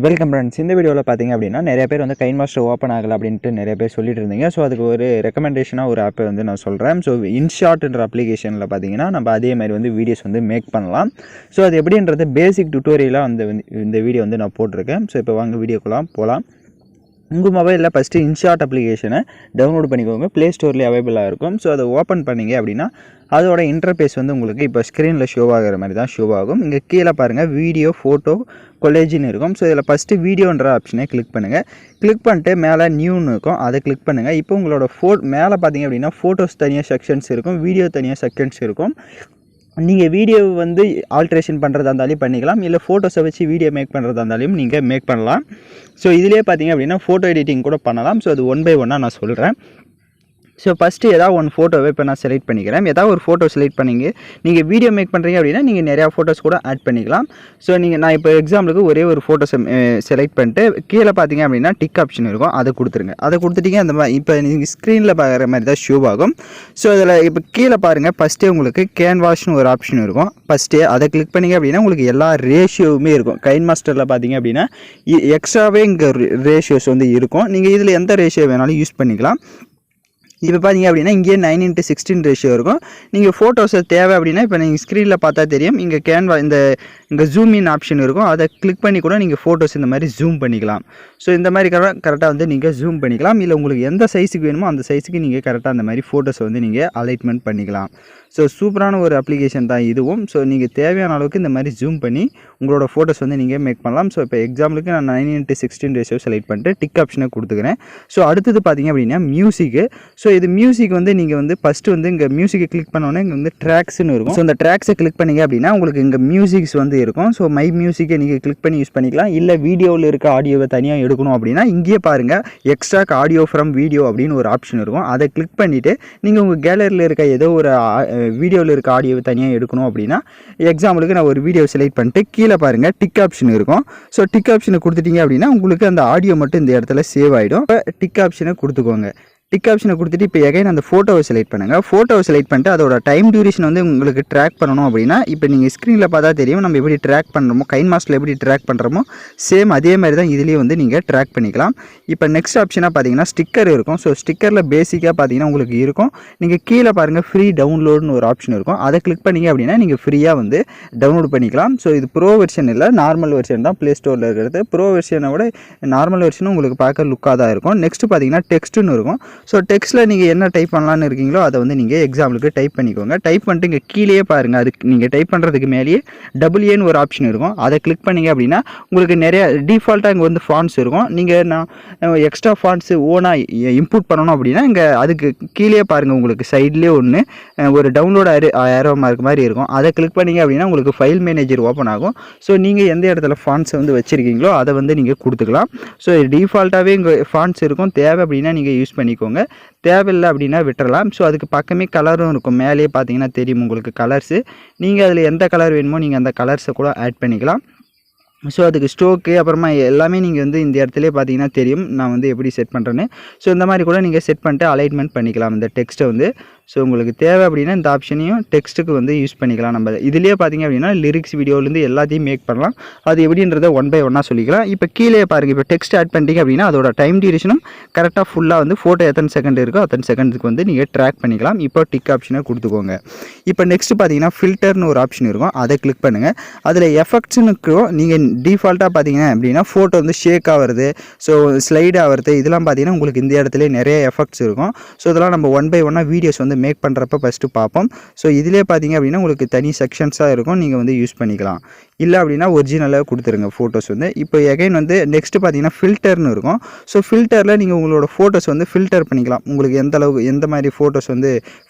Welcome friends. இந்த வீடியோவில் பார்த்தீங்க அப்படின்னா நிறைய பேர் வந்து கைன்மாஸ்டர் ஓப்பன் ஆகலை அப்படின்ட்டு நிறைய பேர் சொல்லிட்டு இருந்தீங்க. ஸோ அதுக்கு ஒரு ரெக்கமெண்டேஷனாக ஒரு ஆப்பை வந்து நான் சொல்கிறேன். ஸோ இன்ஷாட்ன்ற அப்ளிகேஷனில் பார்த்தீங்கன்னா நம்ம அதே மாதிரி வந்து வீடியோஸ் வந்து மேக் பண்ணலாம். ஸோ அது எப்படின்றது பேசிக் டியூட்டோரியலாக இந்த வீடியோ வந்து நான் போட்டிருக்கேன். ஸோ இப்போ வாங்க வீடியோக்குலாம் போகலாம். உங்கள் மொபைலில் ஃபஸ்ட்டு இன்ஷாட் அப்ளிகேஷனை டவுன்லோட் பண்ணிக்கோங்க. ப்ளே ஸ்டோர்லேயே அவைலபிளாக இருக்கும். ஸோ அதை ஓப்பன் பண்ணிங்க அப்படின்னா அதோட இன்டர்ஃபேஸ் வந்து உங்களுக்கு இப்போ ஸ்க்ரீனில் ஷோ ஆகிற மாதிரி தான் ஷோ ஆகும். இங்கே கீழே பாருங்கள் வீடியோ, ஃபோட்டோ, கொலேஜின்னு இருக்கும். ஸோ இதில் ஃபஸ்ட்டு வீடியோன்ற ஆப்ஷனை கிளிக் பண்ணுங்கள். கிளிக் பண்ணிட்டு மேலே நியூன்னு இருக்கும், அதை கிளிக் பண்ணுங்கள். இப்போ உங்களோட மேலே பார்த்தீங்க அப்படின்னா ஃபோட்டோஸ் தனியாக செக்ஷன்ஸ் இருக்கும், வீடியோ தனியாக செக்ஷன்ஸ் இருக்கும். நீங்கள் வீடியோ வந்து ஆல்ட்ரேஷன் பண்ணுறதா இருந்தாலும் பண்ணிக்கலாம், இல்லை ஃபோட்டோஸை வச்சு வீடியோ மேக் பண்ணுறதா இருந்தாலும் நீங்கள் மேக் பண்ணலாம். ஸோ இதிலே பார்த்தீங்க அப்படின்னா ஃபோட்டோ எடிட்டிங் கூட பண்ணலாம். ஸோ அது ஒன் பை ஒன்னாக நான் சொல்கிறேன். ஸோ ஃபஸ்ட்டு ஏதாவது ஒன் ஃபோட்டோவை இப்போ நான் செலக்ட் பண்ணிக்கிறேன். ஏதாவது ஒரு ஃபோட்டோ செலக்ட் பண்ணிங்க. நீங்கள் வீடியோ மேக் பண்ணுறீங்க அப்படின்னா நீங்கள் நிறையா ஃபோட்டோஸ் கூட ஆட் பண்ணிக்கலாம். ஸோ நான் இப்போ எக்ஸாம்பிளுக்கு ஒரே ஒரு ஃபோட்டோஸை செலக்ட் பண்ணிட்டு கீழே பார்த்தீங்க அப்படின்னா டிக் ஆப்ஷன் இருக்கும், அதை கொடுத்துருங்க. அதை கொடுத்துட்டீங்க அந்த மாதிரி இப்போ நீங்கள் ஸ்க்ரீனில் பார்க்குற மாதிரி தான் ஷோ ஆகும். ஸோ அதில் இப்போ கீழே பாருங்கள், ஃபஸ்ட்டே உங்களுக்கு கேன்வாஷ்னு ஒரு ஆப்ஷன் இருக்கும். ஃபஸ்ட்டே அதை கிளிக் பண்ணிங்க அப்படின்னா உங்களுக்கு எல்லா ரேஷியோவுமே இருக்கும். கைன்மாஸ்டரில் பார்த்தீங்க அப்படின்னா எக்ஸ்ட்ராவே இங்கே ரேஷியோஸ் வந்து இருக்கும். நீங்கள் இதில் எந்த ரேஷியோ வேணாலும் யூஸ் பண்ணிக்கலாம். இப்போ பார்த்தீங்க அப்படின்னா இங்கே 9:16 ரேஷியோ இருக்கும். நீங்கள் ஃபோட்டோஸை தேவை அப்படின்னா இப்போ நீங்கள் ஸ்க்ரீனில் பார்த்தா தெரியும், இங்கே இங்கே ஜூம் இன் ஆப்ஷன் இருக்கும். அதை கிளிக் பண்ணி கூட நீங்கள் ஃபோட்டோஸ் இந்த மாதிரி ஜூம் பண்ணிக்கலாம். ஸோ இந்த மாதிரி கரெக்டாக வந்து நீங்கள் ஜூம் பண்ணிக்கலாம். இல்லை உங்களுக்கு எந்த சைஸுக்கு வேணுமோ அந்த சைஸுக்கு நீங்கள் கரெக்டாக அந்த மாதிரி ஃபோட்டோஸை வந்து நீங்கள் அலைட்மெண்ட் பண்ணிக்கலாம். ஸோ சூப்பரான ஒரு அப்ளிகேஷன் தான் இதுவும். ஸோ நீங்கள் தேவையான அளவுக்கு இந்த மாதிரி ஜூம் பண்ணி உங்களோட ஃபோட்டோஸ் வந்து நீங்கள் மேக் பண்ணலாம். ஸோ இப்போ எக்ஸாம்பிளுக்கு நான் 9:16 ரேஷியோ செலக்ட் பண்ணிட்டு டிக் ஆப்ஷனை கொடுத்துக்கிறேன். ஸோ அடுத்தது பார்த்தீங்க அப்படின்னா மியூசிக்கு. ஸோ இது மியூசிக் வந்து நீங்கள் வந்து ஃபஸ்ட்டு வந்து இங்கே மியூசிக்கை கிளிக் பண்ணோன்னே இங்கே வந்து ட்ராக்ஸ்னு இருக்கும். ஸோ இந்த ட்ராக்ஸை கிளிக் பண்ணிங்க அப்படின்னா உங்களுக்கு இங்கே மியூசிக்ஸ் வந்து இருக்கும். ஸோ மை மியூசிக்கை நீங்கள் கிளிக் பண்ணி யூஸ் பண்ணிக்கலாம். இல்லை வீடியோவில் இருக்க ஆடியோவை தனியாக எடுக்கணும் அப்படின்னா இங்கேயே பாருங்கள், எக்ஸ்ட்ராக் ஆடியோ ஃப்ரம் வீடியோ அப்படின்னு ஒரு ஆப்ஷன் இருக்கும். அதை கிளிக் பண்ணிவிட்டு நீங்கள் உங்கள் கேலரியில் இருக்க ஏதோ ஒரு வீடியோவில் இருக்க ஆடியோவை தனியாக எடுக்கணும் அப்படின்னா எக்ஸாம்பிளுக்கு நான் ஒரு வீடியோ செலக்ட் பண்ணிட்டு கீழே பாருங்கள் டிக் ஆப்ஷன் இருக்கும். ஸோ டிக் ஆப்ஷனை கொடுத்துட்டீங்க அப்படின்னா உங்களுக்கு அந்த ஆடியோ மட்டும் இந்த இடத்துல சேவ் ஆகிடும். இப்போ டிக் ஆப்ஷனை கொடுத்துக்கோங்க. டிக் ஆப்ஷனை கொடுத்துட்டு இப்போ எகைன் அந்த ஃபோட்டோவை செலக்ட் பண்ணுங்கள். ஃபோட்டோவை செலக்ட் பண்ணிட்டு அதோட டைம் டியூரேஷன் வந்து உங்களுக்கு ட்ராக் பண்ணணும் அப்படின்னா இப்போ நீங்கள் ஸ்க்ரீனில் பார்த்தா தெரியும் நம்ம எப்படி ட்ராக் பண்ணுறோமோ, கைன்மாஸ்டரில் எப்படி ட்ராக் பண்ணுறோமோ சேம் அதே மாதிரி தான் இதுலேயே வந்து நீங்கள் ட்ராக் பண்ணிக்கலாம். இப்போ நெக்ஸ்ட் ஆப்ஷனாக பார்த்தீங்கன்னா ஸ்டிக்கர் இருக்கும். ஸோ ஸ்டிக்கரில் பேசிக்காக பார்த்தீங்கன்னா உங்களுக்கு இருக்கும். நீங்கள் கீழே பாருங்கள் ஃப்ரீ டவுன்லோடுன்னு ஒரு ஆப்ஷன் இருக்கும். அதை கிளிக் பண்ணிங்க அப்படின்னா நீங்கள் ஃப்ரீயாக வந்து டவுன்லோட் பண்ணிக்கலாம். ஸோ இது ப்ரோ வெர்ஷன் இல்லை, நார்மல் வெர்ஷன் தான் ப்ளே ஸ்டோரில் இருக்கிறது. ப்ரோ வெர்ஷனை விட நார்மல் வெர்ஷனும் உங்களுக்கு பார்க்க லுக்காக தான் இருக்கும். நெக்ஸ்ட்டு பார்த்தீங்கன்னா டெக்ஸ்ட்டுன்னு இருக்கும். ஸோ டெக்ஸ்ட்டில் நீங்கள் என்ன டைப் பண்ணலான்னு இருக்கீங்களோ அதை வந்து நீங்கள் எக்ஸாம்பிளுக்கு டைப் பண்ணிக்கோங்க. டைப் பண்ணிட்டு இங்கே கீழே பாருங்கள், அதுக்கு நீங்கள் டைப் பண்ணுறதுக்கு மேலேயே WAன்னு ஒரு ஆப்ஷன் இருக்கும். அதை கிளிக் பண்ணிங்க அப்படின்னா உங்களுக்கு நிறைய டிஃபால்ட்டாக இங்கே வந்து ஃபாண்ட்ஸ் இருக்கும். நீங்கள் நான் எக்ஸ்ட்ரா ஃபாண்ட்ஸு ஓனாக இன்புட் பண்ணணும் அப்படின்னா இங்கே அதுக்கு கீழே பாருங்கள், உங்களுக்கு சைட்லேயே ஒன்று ஒரு டவுன்லோட் ஏரோ மார்க் மாதிரி இருக்கும். அதை கிளிக் பண்ணிங்க அப்படின்னா உங்களுக்கு ஃபைல் மேனேஜர் ஓப்பன் ஆகும். ஸோ நீங்கள் எந்த இடத்துல ஃபாண்ட்ஸை வந்து வச்சுருக்கீங்களோ அதை வந்து நீங்கள் கொடுத்துக்கலாம். ஸோ டிஃபால்ட்டாகவே இங்கே ஃபாண்ட்ஸ் இருக்கும். தேவை அப்படின்னா நீங்கள் யூஸ் பண்ணிக்கோங்க, தேவையில்லை அப்படின்னா விட்டுறலாம். ஸோ அதுக்கு பக்கமே கலரும் இருக்கும். மேலேயே பார்த்தீங்கன்னா தெரியும் உங்களுக்கு கலர்ஸு. நீங்கள் அதில் எந்த கலர் வேணுமோ நீங்கள் அந்த கலர்ஸை கூட ஆட் பண்ணிக்கலாம். ஸோ அதுக்கு ஸ்ட்ரோக்கு அப்புறமா எல்லாமே நீங்கள் வந்து இந்த இடத்துல பார்த்தீங்கன்னா தெரியும் நான் வந்து எப்படி செட் பண்ணுறேன்னு. ஸோ இந்த மாதிரி கூட நீங்கள் செட் பண்ணிட்டு அலைன்மெண்ட் பண்ணிக்கலாம் இந்த டெக்ஸ்ட்டை வந்து. ஸோ உங்களுக்கு தேவை அப்படின்னா இந்த ஆப்ஷனையும் டெக்ஸ்ட்டுக்கு வந்து யூஸ் பண்ணிக்கலாம். நம்ம இதுலேயே பார்த்தீங்க அப்படின்னா லிரிக்ஸ் வீடியோலேருந்து எல்லாத்தையும் மேக் பண்ணலாம். அது எப்படின்றத ஒன் பை ஒன்னாக சொல்லிக்கலாம். இப்போ கீழே பாருங்கள், இப்போ டெக்ஸ்ட் ஆட் பண்ணிட்டீங்க அப்படின்னா அதோட டைம் டியூரேஷனும் கரெக்டாக ஃபுல்லாக வந்து ஃபோட்டோ எத்தனை செகண்ட் இருக்கோ அத்தனை செகண்டுக்கு வந்து நீங்கள் ட்ராக் பண்ணிக்கலாம். இப்போ டிக் ஆப்ஷனை கொடுத்துக்கோங்க. இப்போ நெக்ஸ்ட்டு பார்த்தீங்கன்னா ஃபில்டர்னு ஒரு ஆப்ஷன் இருக்கும். அதை கிளிக் பண்ணுங்கள். அதில் எஃபெக்ட்ஸுனுக்கும் நீங்கள் டிஃபால்ட்டாக பார்த்தீங்கன்னா அப்படின்னா ஃபோட்டோ வந்து ஷேக் ஆகிறது, ஸோ ஸ்லைட் ஆகிறது, இதெல்லாம் பார்த்தீங்கன்னா உங்களுக்கு இந்த இடத்துல நிறைய எஃபெக்ட்ஸ் இருக்கும். ஸோ இதெல்லாம் நம்ம ஒன் பை ஒன்னாக வீடியோஸ் வந்து மேக் பண்ணுறப்ப ஃபஸ்ட்டு பார்ப்போம். ஸோ இதிலே பார்த்தீங்க அப்படின்னா உங்களுக்கு தனி செக்ஷன்ஸாக இருக்கும், நீங்கள் வந்து யூஸ் பண்ணிக்கலாம். இல்லை அப்படின்னா ஒரிஜினலாக கொடுத்துருங்க ஃபோட்டோஸ் வந்து. இப்போ எகைன் வந்து நெக்ஸ்ட்டு பார்த்தீங்கன்னா ஃபில்டர்னு இருக்கும். ஸோ ஃபில்டரில் நீங்கள் உங்களோட ஃபோட்டோஸ் வந்து ஃபில்டர் பண்ணிக்கலாம். உங்களுக்கு எந்த அளவுக்கு எந்த மாதிரி ஃபோட்டோஸ் வந்து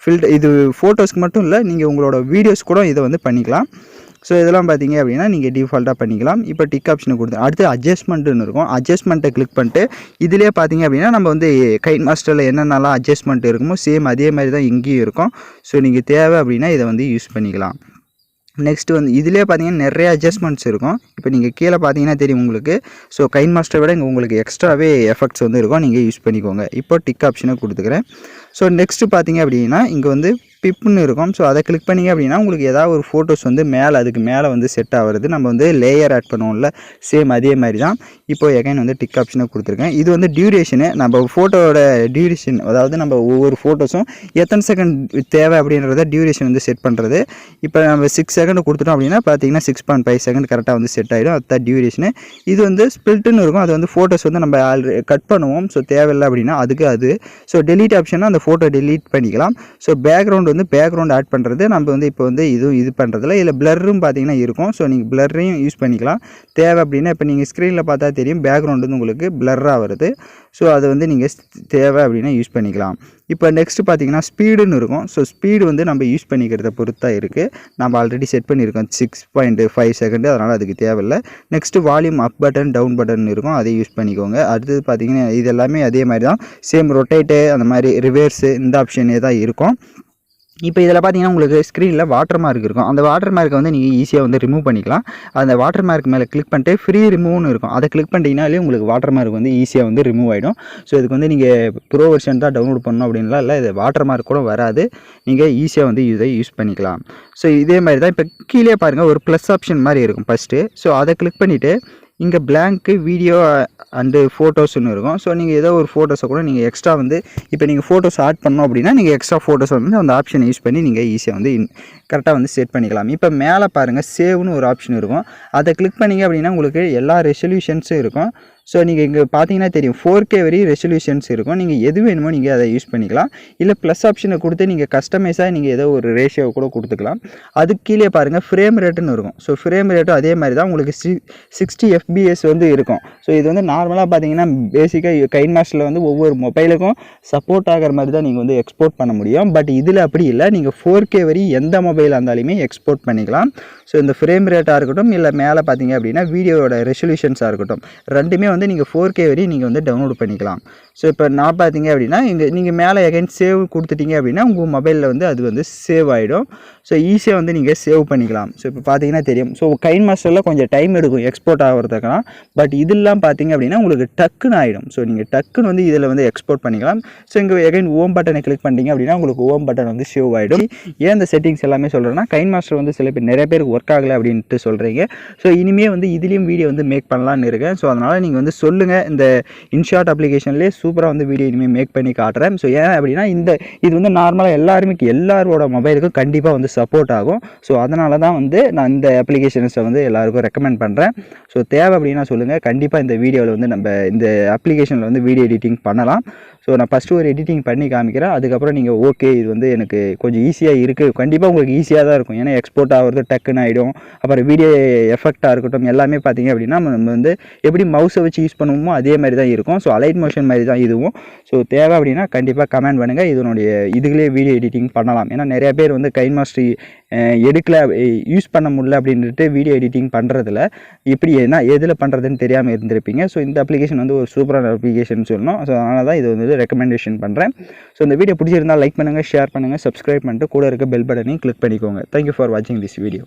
இது ஃபோட்டோஸ்க்கு மட்டும் இல்லை, நீங்கள் உங்களோட வீடியோஸ் கூட இதை வந்து பண்ணிக்கலாம். ஸோ இதெல்லாம் பார்த்தீங்க அப்படின்னா நீங்கள் டிஃபால்ட்டாக பண்ணிக்கலாம். இப்போ டிக் ஆப்ஷனை கொடுத்து அடுத்து அட்ஜஸ்ட்மெண்ட்டுன்னு இருக்கும். அட்ஜஸ்ட்மெண்ட்டை கிளிக் பண்ணிட்டு இதிலே பார்த்தீங்க அப்படின்னா நம்ம வந்து கைன்மாஸ்டரில் என்னென்னலாம் அட்ஜஸ்ட்மெண்ட் இருக்குமோ சேம் அதே மாதிரி தான் இங்கேயும் இருக்கும். ஸோ நீங்கள் தேவை அப்படின்னா இதை வந்து யூஸ் பண்ணிக்கலாம். நெக்ஸ்ட்டு வந்து இதிலே பார்த்தீங்கன்னா நிறைய அட்ஜஸ்ட்மெண்ட்ஸ் இருக்கும். இப்போ நீங்கள் கீழே பார்த்தீங்கன்னா தெரியும் உங்களுக்கு. ஸோ கைன்மாஸ்டரை விட இங்கே உங்களுக்கு எக்ஸ்ட்ராவே எஃபெக்ட்ஸ் வந்து இருக்கும், நீங்கள் யூஸ் பண்ணிக்கோங்க. இப்போ டிக் ஆப்ஷனை கொடுத்துக்கிறேன். ஸோ நெக்ஸ்ட்டு பார்த்தீங்க அப்படின்னா இங்கே வந்து பிப்னு இருக்கும். ஸோ அதை கிளிக் பண்ணிங்க அப்படின்னா உங்களுக்கு ஏதாவது ஒரு ஃபோட்டோஸ் வந்து மேலே அதுக்கு மேலே வந்து செட் ஆகிறது. நம்ம வந்து லேயர் ஆட் பண்ணுவோம்ல, சேம் அதே மாதிரி தான். இப்போ எகைன் வந்து டிக் ஆப்ஷனை கொடுத்துருக்கேன். இது வந்து டியூரேஷனு, நம்ம ஃபோட்டோவோட டியூரேஷன், அதாவது நம்ம ஒவ்வொரு ஃபோட்டோஸும் எத்தனை செகண்ட் தேவை அப்படின்றத டியூரேஷன் வந்து செட் பண்ணுறது. இப்போ நம்ம 6 செகண்ட் கொடுத்துட்டோம் அப்படின்னா பார்த்தீங்கன்னா 6.5 செகண்ட் கரெக்டாக வந்து செட் ஆகிடும். அதுதான் டியூரேஷனு. இது வந்து ஸ்பில்ட்டுன்னு இருக்கும். அது வந்து ஃபோட்டோஸ் வந்து நம்ம கட் பண்ணுவோம். ஸோ தேவையில்லை அப்படின்னா அதுக்கு அது. ஸோ டெலீட் ஆப்ஷன்னா அந்த ஃபோட்டோ டெலீட் பண்ணிக்கலாம். ஸோ பேக்ரவுண்ட் வந்து பேக்ரவுண்ட் ஆட் பண்ணுறது நம்ம வந்து இப்போ வந்து இது பண்ணுறதில்ல. இதில் பிளர்ரும் பார்த்தீங்கன்னா இருக்கும். ஸோ நீங்கள் பிளர்ரையும் யூஸ் பண்ணிக்கலாம். தேவை அப்படின்னா இப்போ நீங்கள் ஸ்க்ரீனில் பார்த்தா தெரியும் பேக்ரவுண்ட் வந்து உங்களுக்கு பிளர்ராக வருது. ஸோ அது வந்து நீங்கள் தேவை அப்படின்னா யூஸ் பண்ணிக்கலாம். இப்போ நெக்ஸ்ட்டு பார்த்தீங்கன்னா ஸ்பீடுன்னு இருக்கும். ஸோ ஸ்பீடு வந்து நம்ம யூஸ் பண்ணிக்கிறத பொறுத்தான் இருக்குது. நம்ம ஆல்ரெடி செட் பண்ணியிருக்கோம் 6.5 செகண்டு, அதனால் அதுக்கு தேவையில்லை. Next volume up button down button இருக்கும், அதை யூஸ் பண்ணிக்கோங்க. அடுத்தது பார்த்தீங்கன்னா இது எல்லாமே அதே மாதிரி தான். சேம் ரொட்டேட்டு அந்த மாதிரி ரிவர்ஸு இந்த ஆப்ஷனே தான் இருக்கும். இப்போ இதில் பார்த்தீங்கன்னா உங்களுக்கு ஸ்க்ரீனில் வாட்டர் மார்க் இருக்கும். அந்த வாட்டர் மார்க்கை வந்து நீங்கள் ஈஸியாக வந்து ரிமூவ் பண்ணிக்கலாம். அந்த வாட்டர் மார்க் மேலே கிளிக் பண்ணிட்டு ஃப்ரீ ரிமூவ்னு இருக்கும். அதை கிளிக் பண்ணிட்டீங்கனாலே உங்களுக்கு வாட்டர் மார்க் வந்து ஈஸியாக வந்து ரிமூவ் ஆகிடும். ஸோ இதுக்கு வந்து நீங்கள் ப்ரோ வெர்ஷன் தான் டவுன்லோட் பண்ணணும் அப்படின்லாம் இல்லை. இது வாட்டர் மார்க் கூட வராது. நீங்கள் ஈஸியாக வந்து இதை யூஸ் பண்ணிக்கலாம். ஸோ இதே மாதிரி தான். இப்போ கீழே பாருங்கள் ஒரு ப்ளஸ் ஆப்ஷன் மாதிரி இருக்கும் ஃபஸ்ட்டு. ஸோ அதை கிளிக் பண்ணிவிட்டு இங்கே பிளாங்க்கு வீடியோ அண்டு ஃபோட்டோஸ்னு இருக்கும். ஸோ நீங்கள் ஏதோ ஒரு ஃபோட்டோஸை கூட நீங்கள் எக்ஸ்ட்ரா வந்து இப்போ நீங்கள் ஃபோட்டோஸ் ஆட் பண்ணோம் அப்படின்னா நீங்கள் எக்ஸ்ட்ரா ஃபோட்டோஸ் வந்து அந்த ஆப்ஷனை யூஸ் பண்ணி நீங்கள் ஈஸியாக வந்து கரெக்டாக வந்து செட் பண்ணிக்கலாம். இப்போ மேலே பாருங்கள் சேவ்னு ஒரு ஆப்ஷன் இருக்கும். அதை கிளிக் பண்ணிங்க அப்படின்னா உங்களுக்கு எல்லா ரெசல்யூஷன்ஸும் இருக்கும். ஸோ நீங்கள் இங்கே பார்த்தீங்கன்னா தெரியும் 4K வரையும் ரெசல்யூஷன்ஸ் இருக்கும். நீங்கள் எது வேணுமோ நீங்கள் அதை யூஸ் பண்ணிக்கலாம். இல்லை ப்ளஸ் ஆப்ஷனை கொடுத்து நீங்கள் கஸ்டமைஸாக நீங்கள் ஏதோ ஒரு ரேஷியோ கூட கொடுத்துக்கலாம். அதுக்கு கீழே பாருங்கள் ஃப்ரேம் ரேட்டுன்னு இருக்கும். ஸோ ஃப்ரேம் ரேட்டும் அதே மாதிரி தான் உங்களுக்கு 60 FPS வந்து இருக்கும். ஸோ இது வந்து நார்மலாக பார்த்தீங்கன்னா பேசிக்காக கைன்மாஸ்டரில் வந்து ஒவ்வொரு மொபைலுக்கும் சப்போர்ட் ஆகிற மாதிரி தான் நீங்கள் வந்து எக்ஸ்போர்ட் பண்ண முடியும். பட் இதில் அப்படி இல்லை. நீங்கள் 4K வரையும் எந்த மொபைலாக இருந்தாலுமே எக்ஸ்போர்ட் பண்ணிக்கலாம். ஸோ இந்த ஃப்ரேம் ரேட்டாக இருக்கட்டும், இல்லை மேலே பார்த்தீங்க அப்படின்னா வீடியோவோட ரெசல்யூஷன்ஸாக இருக்கட்டும், ரெண்டுமே வந்து நீங்கள் 4K வரையும் நீங்கள் வந்து டவுன்லோட் பண்ணிக்கலாம். ஸோ இப்போ நான் பார்த்தீங்க அப்படின்னா இங்கே நீங்கள் மேலே எகைன் சேவ் கொடுத்துட்டீங்க அப்படின்னா உங்கள் மொபைலில் வந்து அது வந்து சேவ் ஆகிடும். ஸோ ஈஸியாக வந்து நீங்கள் சேவ் பண்ணிக்கலாம். ஸோ இப்போ பார்த்தீங்கன்னா தெரியும். ஸோ கைன்மாஸ்டரில் கொஞ்சம் டைம் எடுக்கும் எக்ஸ்போர்ட் ஆகிறதுக்கெல்லாம். பட் இதெல்லாம் பார்த்தீங்க அப்படின்னா உங்களுக்கு டக்குன்னு ஆகிடும். ஸோ நீங்கள் டக்குன்னு வந்து இதில் வந்து எக்ஸ்போர்ட் பண்ணிக்கலாம். ஸோ இங்கே எகைன் ஓம் பட்டனை கிளிக் பண்ணிட்டீங்க அப்படின்னா உங்களுக்கு ஓம் பட்டன் வந்து சேவ் ஆகிடும். ஏன் இந்த செட்டிங்ஸ் எல்லாமே சொல்கிறேன்னா கைன்மாஸ்டர் வந்து சில பேர் நிறைய பேருக்கு ஒர்க் ஆகலை அப்படின்ட்டு சொல்கிறீங்க. ஸோ இனிமேல் வந்து இதுலேயும் வீடியோ வந்து மேக் பண்ணலான்னு இருக்கேன். ஸோ அதனால் நீங்கள் வந்து சொல்லுங்கள். இந்த இன்ஷாட் அப்ளிகேஷன்லேயே சூப்பராக வந்து வீடியோ இனிமேல் மேக் பண்ணி காட்டுறேன். ஸோ ஏன் அப்படின்னா இது வந்து நார்மலாக எல்லாரோட மொபைலுக்கும் கண்டிப்பாக வந்து சப்போர்ட் ஆகும். ஸோ அதனால தான் வந்து நான் இந்த அப்ளிகேஷன்ஸை வந்து எல்லாருக்கும் ரெக்கமெண்ட் பண்ணுறேன். ஸோ தேவை அப்படின்னா சொல்லுங்கள். கண்டிப்பாக இந்த வீடியோவில் வந்து நம்ம இந்த அப்ளிகேஷனில் வந்து வீடியோ எடிட்டிங் பண்ணலாம். ஸோ நான் ஃபஸ்ட்டு ஒரு எடிட்டிங் பண்ணி காமிக்கிறேன். அதுக்கப்புறம் நீங்கள் ஓகே இது வந்து எனக்கு கொஞ்சம் ஈஸியாக இருக்குது, கண்டிப்பாக உங்களுக்கு ஈஸியாக தான் இருக்கும். ஏன்னா எக்ஸ்போர்ட் ஆகிறது டக்குன்னு ஆகிடும். அப்புறம் வீடியோ எஃபெக்டாக இருக்கட்டும் எல்லாமே பார்த்தீங்க அப்படின்னா நம்ம வந்து எப்படி மவுஸை வச்சு யூஸ் பண்ணுவோமோ அதே மாதிரி தான் இருக்கும். ஸோ அலைட் மோஷன் மாதிரி தான் இதுவும். ஸோ தேவை அப்படின்னா கண்டிப்பாக கமெண்ட் பண்ணுங்கள். இதனுடைய இதுகளே வீடியோ எடிட்டிங் பண்ணலாம். ஏன்னா நிறைய பேர் வந்து கைன்மாஸ்டர் எடுக்கல, யூஸ் பண்ண முடியல அப்படின்ட்டு வீடியோ எடிட்டிங் பண்ணுறதில்ல. இப்படி என்ன எதில் பண்ணுறதுன்னு தெரியாமல் இருந்திருப்பீங்க. ஸோ இந்த அப்ளிகேஷன் வந்து ஒரு சூப்பரான அப்ளிகேஷன் சொல்லணும். ஸோ அதனால தான் இது வந்து ரெக்கமெண்டேஷன் பண்ணுறேன். ஸோ இந்த வீடியோ பிடிச்சிருந்தால் லைக் பண்ணுங்கள், ஷேர் பண்ணுங்கள், சப்ஸ்கிரைப் பண்ணிட்டு கூட இருக்க பெல் பட்டனையும் கிளிக் பண்ணிக்கோங்க. தேங்க்யூ ஃபார் வாட்சிங் திஸ் வீடியோ.